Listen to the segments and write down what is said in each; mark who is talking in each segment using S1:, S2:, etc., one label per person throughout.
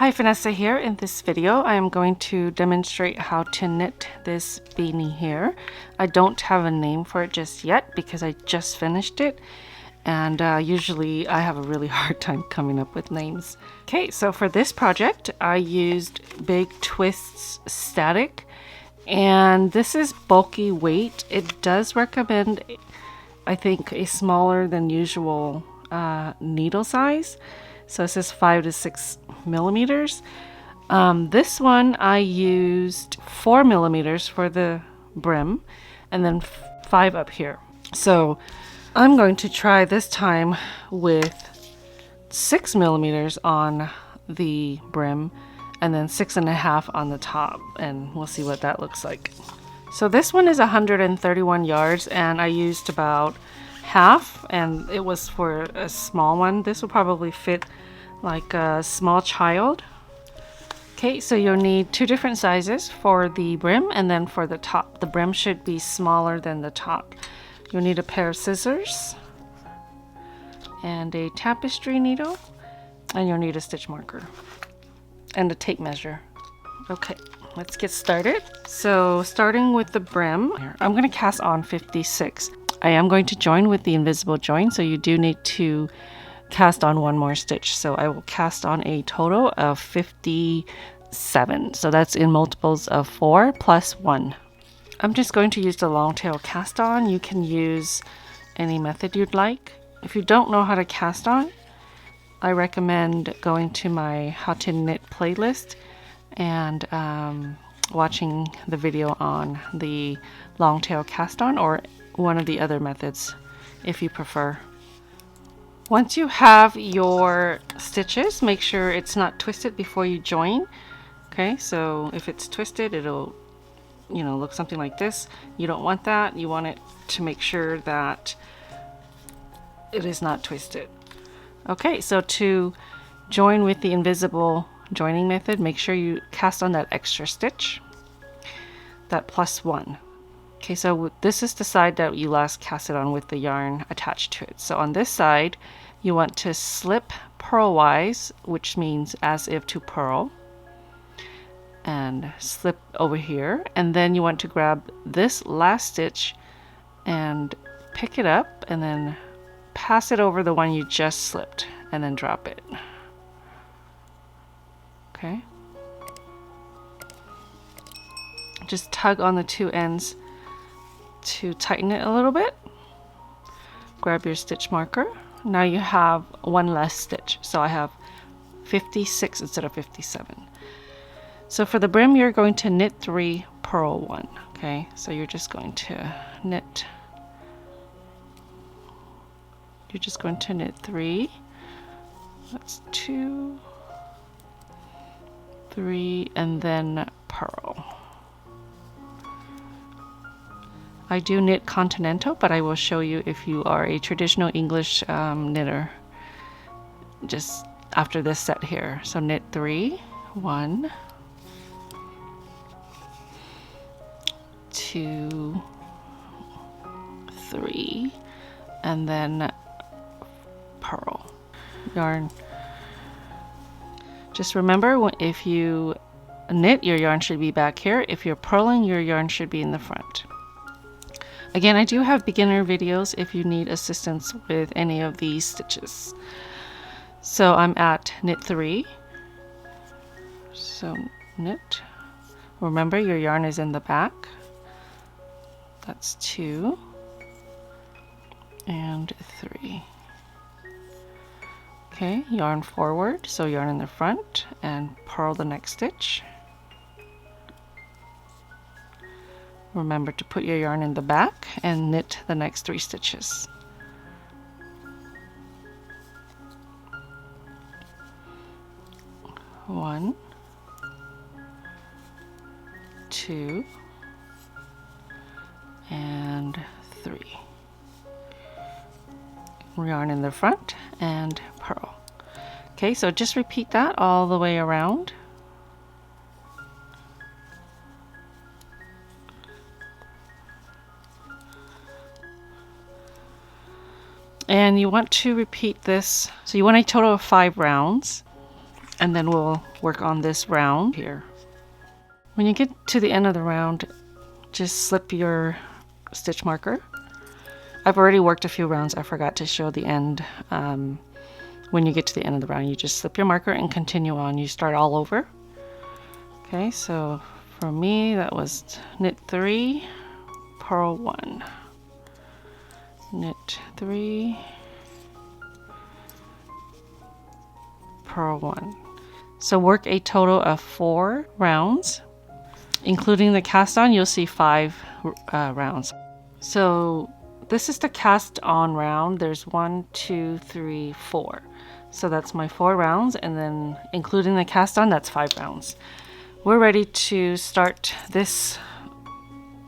S1: Hi, Phanessa here. In this video, I am going to demonstrate how to knit this beanie here. I don't have a name for it just yet because I just finished it, and usually I have a really hard time coming up with names. Okay, so for this project, I used Big Twists Static, and this is bulky weight. It does recommend, I think, a smaller than usual needle size. So it says 5 to 6 millimeters. This one I used 4 millimeters for the brim and then 5 up here. So I'm going to try this time with 6 millimeters on the brim and then 6.5 on the top, and we'll see what that looks like. So this one is 131 yards and I used about half, and it was for a small one. This will probably fit like a small child. Okay, so you'll need 2 different sizes for the brim and then for the top. The brim should be smaller than the top. You'll need a pair of scissors and a tapestry needle, and you'll need a stitch marker and a tape measure. Okay, let's get started. So starting with the brim, I'm going to cast on 56. I am going to join with the invisible join, so you do need to cast on one more stitch. So I will cast on a total of 57. So that's in multiples of 4 plus 1. I'm just going to use the long tail cast on. You can use any method you'd like. If you don't know how to cast on, I recommend going to my How to Knit playlist and watching the video on the long tail cast on, or one of the other methods if you prefer. Once you have your stitches, make sure it's not twisted before you join. Okay, so if it's twisted, it'll, look something like this. You don't want that. You want it to make sure that it is not twisted. Okay, so to join with the invisible joining method, make sure you cast on that extra stitch, that plus 1. Okay, so this is the side that you last casted on with the yarn attached to it. So on this side, you want to slip purlwise, which means as if to purl, and slip over here. And then you want to grab this last stitch and pick it up and then pass it over the one you just slipped and then drop it. Okay. Just tug on the 2 ends to tighten it a little bit. Grab your stitch marker. Now you have one less stitch. So I have 56 instead of 57. So for the brim, you're going to knit 3, purl 1. Okay, so you're just going to knit. You're just going to knit 3. That's 2, 3, and then purl. I do knit continental, but I will show you if you are a traditional English knitter just after this set here. So knit 3, 1, 2, 3, and then purl. Yarn. Just remember, if you knit, your yarn should be back here. If you're purling, your yarn should be in the front. Again, I do have beginner videos if you need assistance with any of these stitches. So I'm at knit 3. So knit. Remember, your yarn is in the back. That's 2 and 3. Okay, yarn forward, so yarn in the front, and purl the next stitch. Remember to put your yarn in the back and knit the next 3 stitches. One, 2, and 3. Yarn in the front and purl. Okay, so just repeat that all the way around. And you want to repeat this. So you want a total of 5 rounds. and then we'll work on this round here. When you get to the end of the round, just slip your stitch marker. I've already worked a few rounds. I forgot to show the end. When you get to the end of the round, you just slip your marker and continue on. You start all over. Okay, so for me, that was knit 3, purl 1. Knit 3, purl 1. So work a total of 4 rounds. Including the cast on, you'll see 5 rounds. So this is the cast on round. There's 1, 2, 3, 4. So that's my 4 rounds, and then including the cast on, that's 5 rounds. We're ready to start this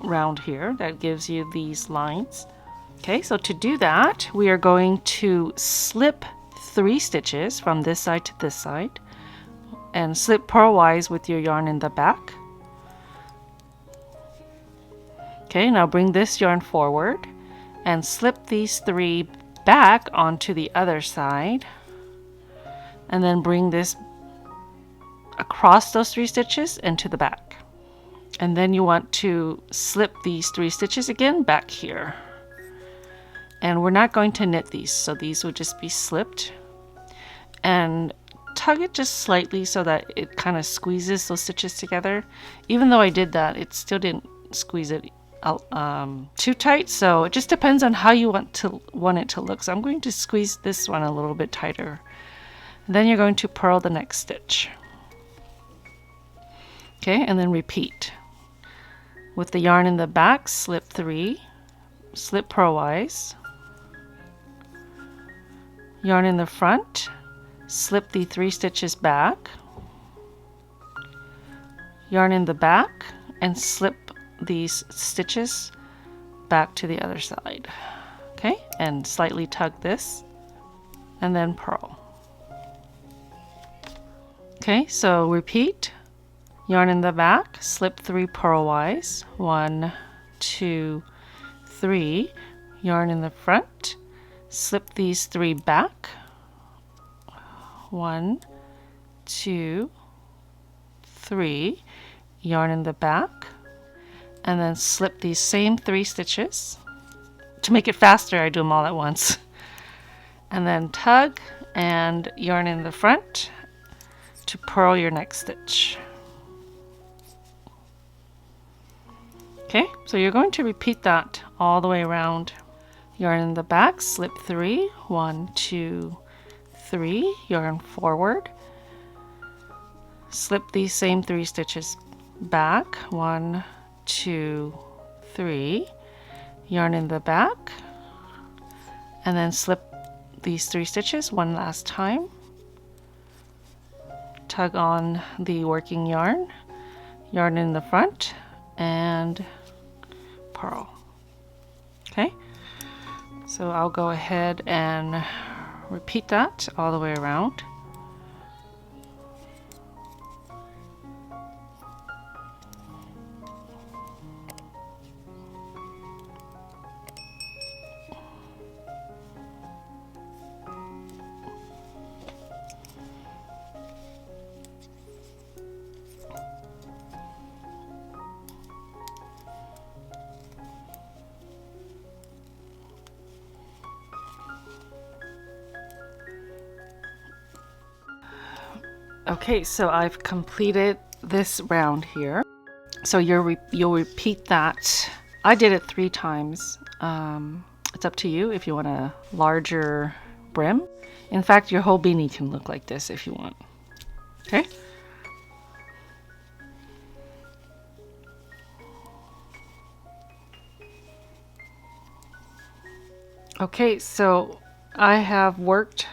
S1: round here that gives you these lines. Okay, so to do that, we are going to slip 3 stitches from this side to this side and slip purlwise with your yarn in the back. Okay, now bring this yarn forward and slip these 3 back onto the other side, and then bring this across those 3 stitches into the back. And then you want to slip these 3 stitches again back here. And we're not going to knit these, so these would just be slipped. And tug it just slightly so that it kind of squeezes those stitches together. Even though I did that, it still didn't squeeze it too tight, so it just depends on how you want it to look. So I'm going to squeeze this one a little bit tighter. And then you're going to purl the next stitch. Okay, and then repeat. With the yarn in the back, slip 3, slip purlwise. Yarn in the front, slip the 3 stitches back. Yarn in the back and slip these stitches back to the other side. Okay, and slightly tug this and then purl. Okay, so repeat. Yarn in the back, slip 3 purlwise. 1, 2, 3. Yarn in the front, slip these 3 back. 1, 2, 3. Yarn in the back, and then slip these same 3 stitches. To make it faster, I do them all at once. And then tug and yarn in the front to purl your next stitch. Okay, so you're going to repeat that all the way around. Yarn in the back, slip 3, 1, 2, 3, yarn forward, slip these same 3 stitches back, 1, 2, 3, yarn in the back, and then slip these 3 stitches one last time. Tug on the working yarn, yarn in the front, and purl. Okay, so I'll go ahead and repeat that all the way around. Okay, so I've completed this round here. So you'll repeat that. I did it 3 times. It's up to you if you want a larger brim. In fact, your whole beanie can look like this if you want. Okay? Okay, so I have worked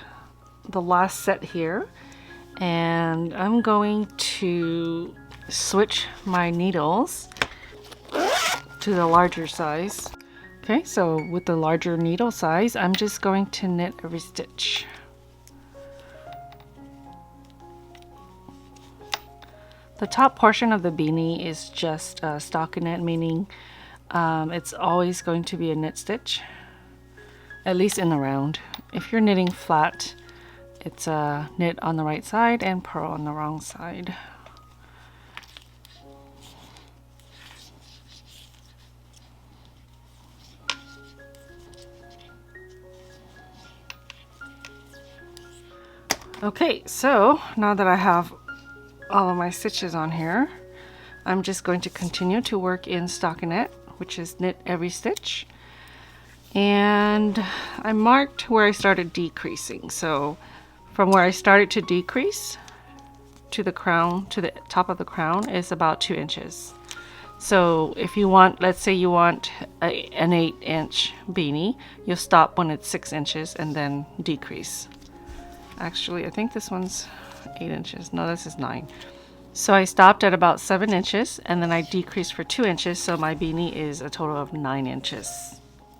S1: the last set here, and I'm going to switch my needles to the larger size. Okay, so with the larger needle size, I'm just going to knit every stitch. The top portion of the beanie is just stockinette, meaning it's always going to be a knit stitch, at least in the round. If you're knitting flat, It's a knit on the right side and purl on the wrong side. Okay, so now that I have all of my stitches on here, I'm just going to continue to work in stockinette, which is knit every stitch. And I marked where I started decreasing. So from where I started to decrease to the crown, to the top of the crown, is about 2 inches. So if you want, let's say you want an 8-inch beanie, you'll stop when it's 6 inches and then decrease. Actually, I think this one's 8 inches. No, this is 9. So I stopped at about 7 inches and then I decreased for 2 inches. So my beanie is a total of 9 inches.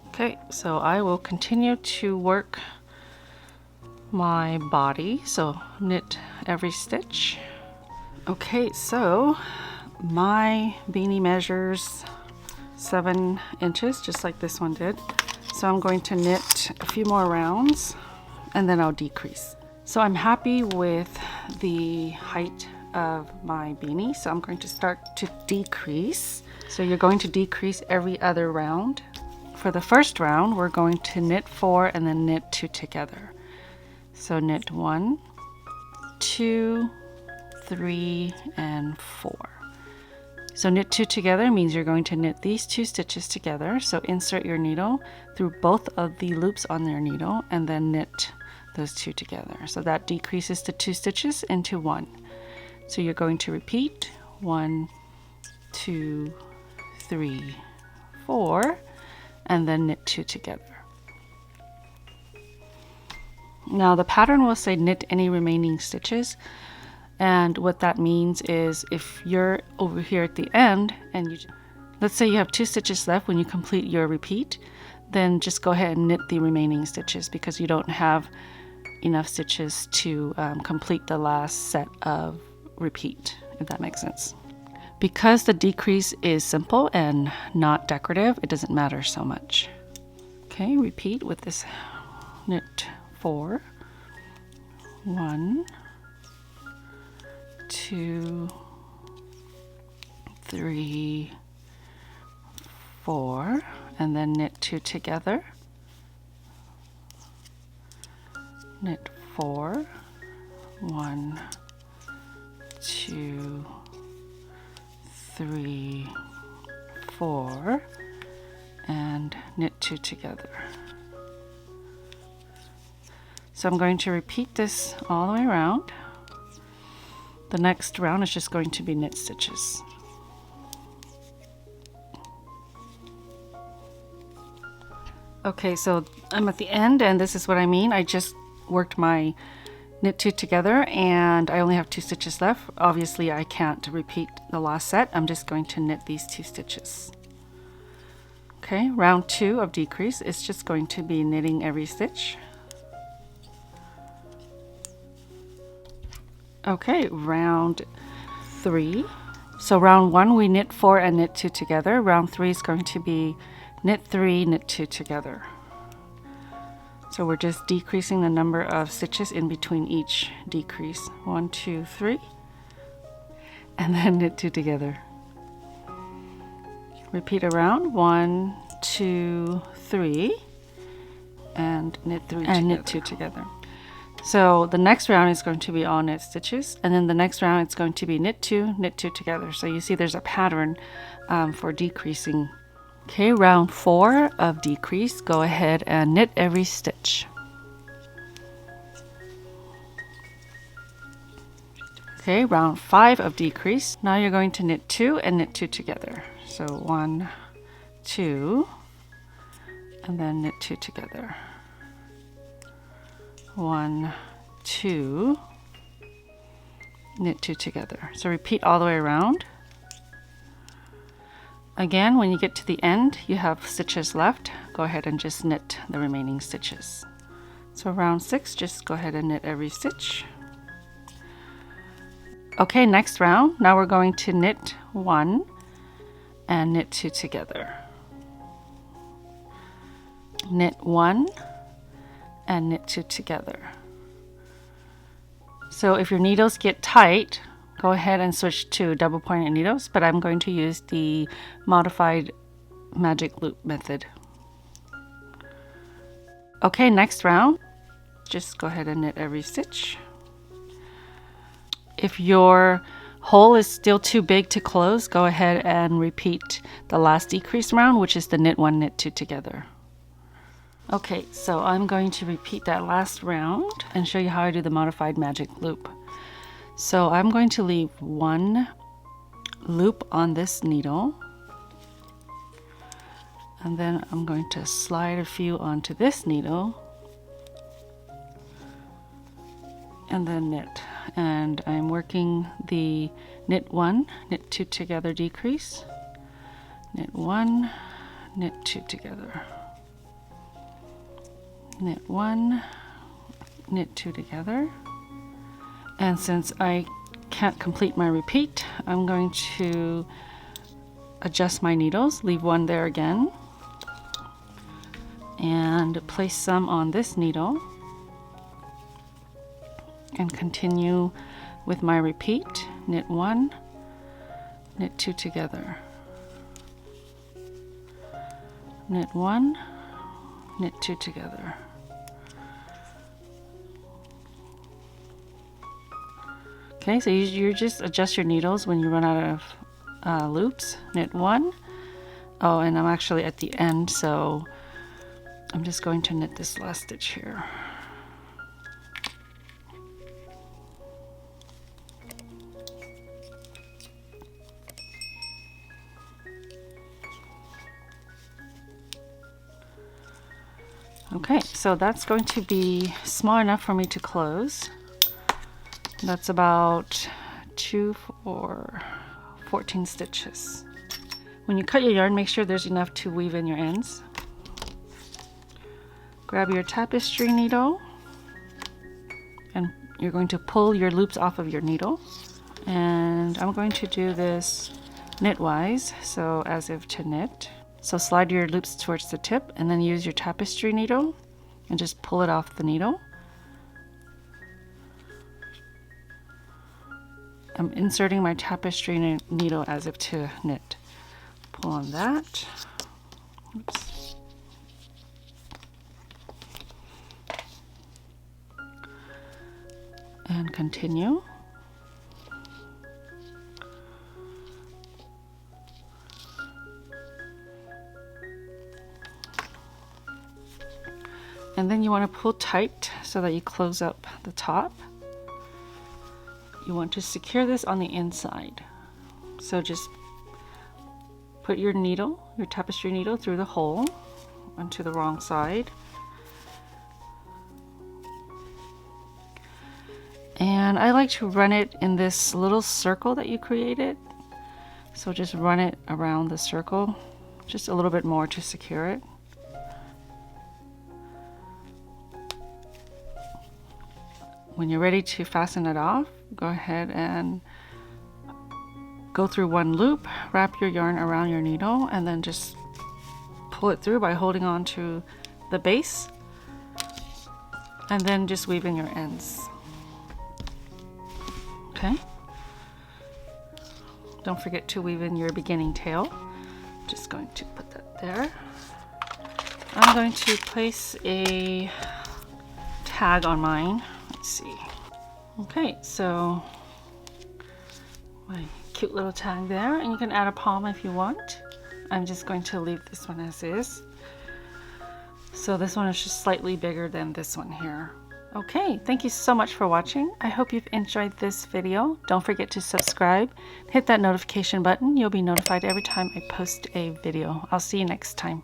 S1: Okay, so I will continue to work my body. So knit every stitch. Okay, so my beanie measures 7 inches, just like this one did. So I'm going to knit a few more rounds and then I'll decrease. So I'm happy with the height of my beanie, so I'm going to start to decrease. So you're going to decrease every other round. For the first round, we're going to knit 4 and then knit 2 together. So knit 1, 2, 3, and 4. So knit 2 together means you're going to knit these 2 stitches together. So insert your needle through both of the loops on your needle and then knit those 2 together. So that decreases to 2 stitches into 1. So you're going to repeat 1, 2, 3, 4, and then knit 2 together. Now the pattern will say knit any remaining stitches, and what that means is if you're over here at the end and let's say you have 2 stitches left when you complete your repeat, then just go ahead and knit the remaining stitches because you don't have enough stitches to complete the last set of repeat, if that makes sense. Because the decrease is simple and not decorative, it doesn't matter so much. Okay, repeat with this knit 4. 1, 2, 3, 4, and then knit 2 together. Knit 4, 1, 2, 3, 4, and knit 2 together. So I'm going to repeat this all the way around. The next round is just going to be knit stitches. Okay, so I'm at the end and this is what I mean. I just worked my knit 2 together and I only have 2 stitches left. Obviously I can't repeat the last set. I'm just going to knit these 2 stitches. Okay, round 2 of decrease is just going to be knitting every stitch. Okay, round 3. So round 1 we knit 4 and knit 2 together. Round 3 is going to be knit 3, knit 2 together. So we're just decreasing the number of stitches in between each decrease. 1, 2, 3, and then knit 2 together. Repeat around 1, 2, 3, and knit 3 and knit 2 together. So the next round is going to be all knit stitches, and then the next round it's going to be knit 2 together. So you see there's a pattern for decreasing. Okay, round 4 of decrease, go ahead and knit every stitch. Okay, round 5 of decrease. Now you're going to knit 2 and knit 2 together. So 1, 2, and then knit 2 together. 1, 2, knit 2 together. So repeat all the way around. Again, when you get to the end, you have stitches left. Go ahead and just knit the remaining stitches. So round 6, just go ahead and knit every stitch. Okay, next round. Now we're going to knit 1 and knit 2 together. Knit 1 and knit 2 together. So if your needles get tight, go ahead and switch to double pointed needles, but I'm going to use the modified magic loop method. Okay, next round, just go ahead and knit every stitch. If your hole is still too big to close, go ahead and repeat the last decrease round, which is the knit 1, knit 2 together. Okay, so I'm going to repeat that last round and show you how I do the modified magic loop. So I'm going to leave 1 loop on this needle, and then I'm going to slide a few onto this needle and then knit. And I'm working the knit 1, knit 2 together decrease, knit 1, knit 2 together, knit 1, knit 2 together. And since I can't complete my repeat, I'm going to adjust my needles, leave 1 there again, and place some on this needle and continue with my repeat, knit 1, knit 2 together, knit 1, knit 2 together. Okay, so you just adjust your needles when you run out of loops. Knit 1. Oh, and I'm actually at the end, so I'm just going to knit this last stitch here. Okay, so that's going to be small enough for me to close. That's about 2 for 14 stitches. When you cut your yarn, make sure there's enough to weave in your ends. Grab your tapestry needle, and you're going to pull your loops off of your needle. And I'm going to do this knitwise, so as if to knit. So slide your loops towards the tip and then use your tapestry needle and just pull it off the needle. I'm inserting my tapestry needle as if to knit. Pull on that. Oops. And continue. And then you want to pull tight so that you close up the top. You want to secure this on the inside. So just put your needle, your tapestry needle, through the hole onto the wrong side. And I like to run it in this little circle that you created. So just run it around the circle, just a little bit more to secure it. When you're ready to fasten it off, go ahead and go through 1 loop, wrap your yarn around your needle, and then just pull it through by holding on to the base, and then just weave in your ends. Okay. Don't forget to weave in your beginning tail. Just going to put that there. I'm going to place a tag on mine. Let's see. Okay, so my cute little tag there, and you can add a palm if you want. I'm just going to leave this one as is. So this one is just slightly bigger than this one here. Okay, thank you so much for watching. I hope you've enjoyed this video. Don't forget to subscribe, hit that notification button. You'll be notified every time I post a video. I'll see you next time.